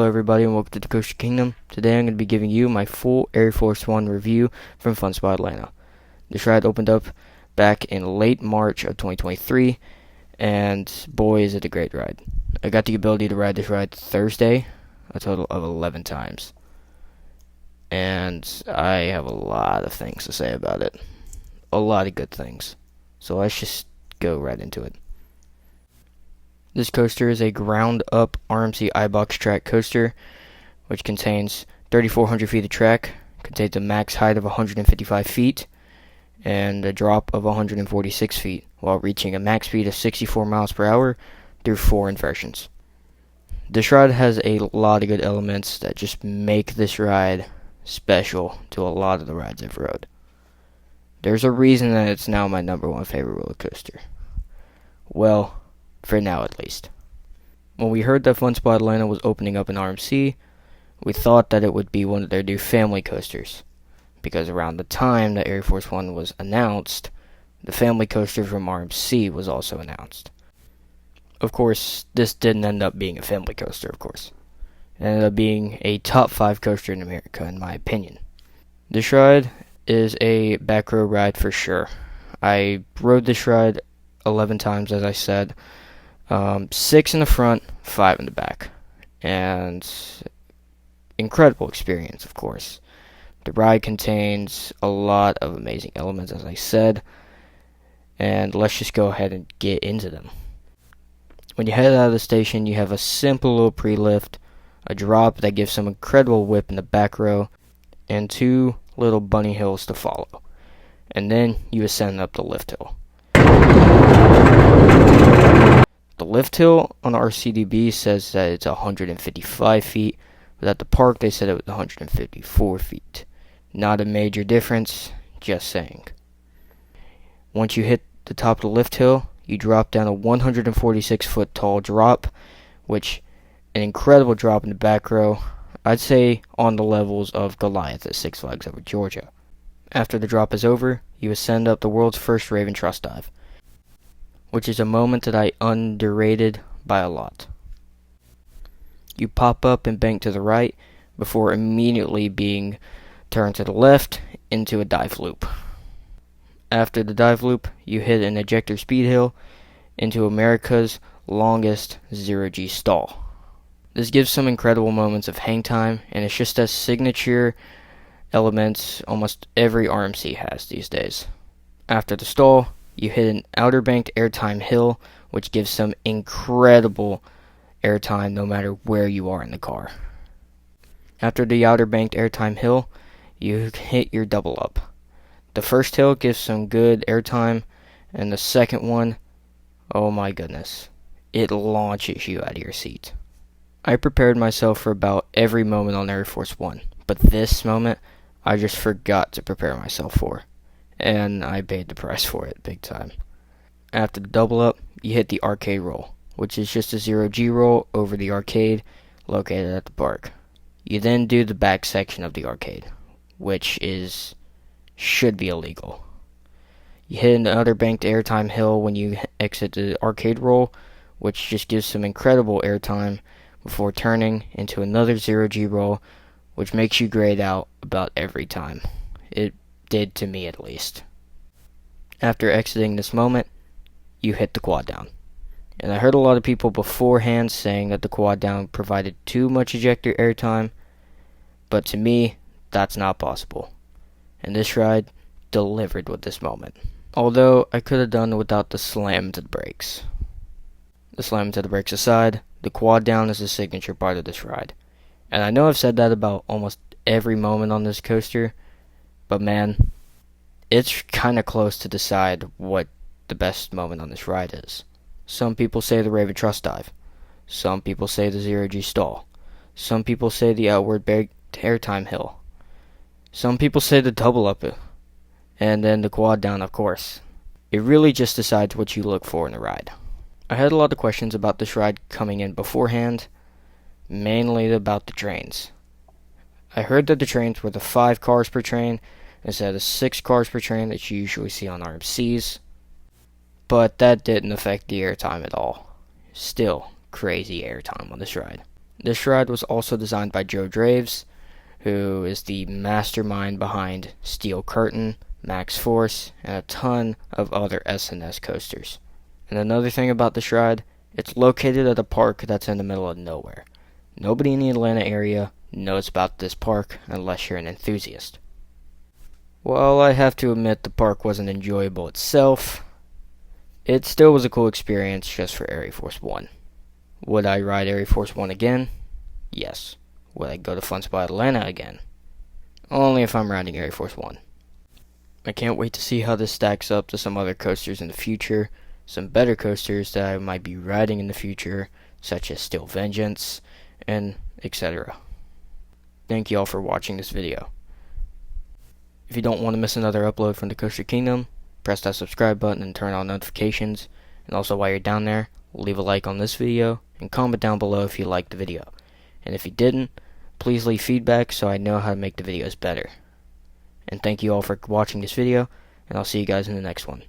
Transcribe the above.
everybody, and welcome to the Coaster Kingdom. Today I'm going to be giving you my full ArieForce 1 review from Fun Spot Atlanta. This ride opened up back in late March of 2023, and boy is it a great ride. I got the ability to ride this ride Thursday, a total of 11 times. And I have a lot of things to say about it. A lot of good things. So let's just go right into it. This coaster is a ground-up RMC iBox track coaster, which contains 3,400 feet of track, contains a max height of 155 feet, and a drop of 146 feet, while reaching a max speed of 64 miles per hour through 4 inversions. This ride has a lot of good elements that just make this ride special to a lot of the rides I've rode. There's a reason that it's now my number one favorite roller coaster. Well, for now at least. When we heard that Fun Spot Atlanta was opening up in RMC, we thought that it would be one of their new family coasters, because around the time that ArieForce 1 was announced, the family coaster from RMC was also announced. Of course, this didn't end up being a family coaster, of course. It ended up being a top 5 coaster in America, in my opinion. This ride is a back row ride for sure. I rode this ride 11 times, as I said. 6 in the front, 5 in the back. And incredible experience, of course. The ride contains a lot of amazing elements, as I said. And let's just go ahead and get into them. When you head out of the station, you have a simple little pre-lift, a drop that gives some incredible whip in the back row, and 2 little bunny hills to follow. And then you ascend up the lift hill. The lift hill on our CDB says that it's 155 feet, but at the park they said it was 154 feet. Not a major difference, just saying. Once you hit the top of the lift hill, you drop down a 146 foot tall drop, which an incredible drop in the back row. I'd say on the levels of Goliath at Six Flags Over Georgia. After the drop is over, you ascend up the world's first Raven Trust dive, which is a moment that I underrated by a lot. You pop up and bank to the right before immediately being turned to the left into a dive loop. After the dive loop, you hit an ejector speed hill into America's longest zero-G stall. This gives some incredible moments of hang time, and it's just a signature elements almost every RMC has these days. After the stall, you hit an outer banked airtime hill, which gives some incredible airtime no matter where you are in the car. After the outer banked airtime hill, you hit your double up. The first hill gives some good airtime, and the second one, oh my goodness, it launches you out of your seat. I prepared myself for about every moment on ArieForce 1, but this moment, I just forgot to prepare myself for, and I paid the price for it big time. After the double up, you hit the arcade roll, which is just a zero-G roll over the arcade located at the park. You then do the back section of the arcade, which should be illegal. You hit another banked airtime hill when you exit the arcade roll, which just gives some incredible airtime before turning into another zero-G roll, which makes you grayed out about every time. It did to me at least. After exiting this moment, you hit the quad down. And I heard a lot of people beforehand saying that the quad down provided too much ejector airtime, but to me, that's not possible. And this ride delivered with this moment. Although I could have done without the slam to the brakes. The slam to the brakes aside, the quad down is a signature part of this ride. And I know I've said that about almost every moment on this coaster, but man, it's kind of close to decide what the best moment on this ride is. Some people say the Raven Trust dive. Some people say the zero-G stall. Some people say the outward airtime hill. Some people say the double up, and then the quad down, of course. It really just decides what you look for in a ride. I had a lot of questions about this ride coming in beforehand, mainly about the trains. I heard that the trains were the 5 cars per train instead of 6 cars per train that you usually see on RMCs, but that didn't affect the airtime at all. Still, crazy airtime on this ride. This ride was also designed by Joe Draves, who is the mastermind behind Steel Curtain, Max Force, and a ton of other S&S coasters. And another thing about this ride, it's located at a park that's in the middle of nowhere. Nobody in the Atlanta area knows about this park unless you're an enthusiast. While I have to admit the park wasn't enjoyable itself, it still was a cool experience just for ArieForce 1. Would I ride ArieForce 1 again? Yes. Would I go to Fun Spot Atlanta again? Only if I'm riding ArieForce 1. I can't wait to see how this stacks up to some other coasters in the future, some better coasters that I might be riding in the future, such as Steel Vengeance, and etc. Thank you all for watching this video. If you don't want to miss another upload from the Coaster Kingdom, press that subscribe button and turn on notifications. And also while you're down there, leave a like on this video and comment down below if you liked the video. And if you didn't, please leave feedback so I know how to make the videos better. And thank you all for watching this video, and I'll see you guys in the next one.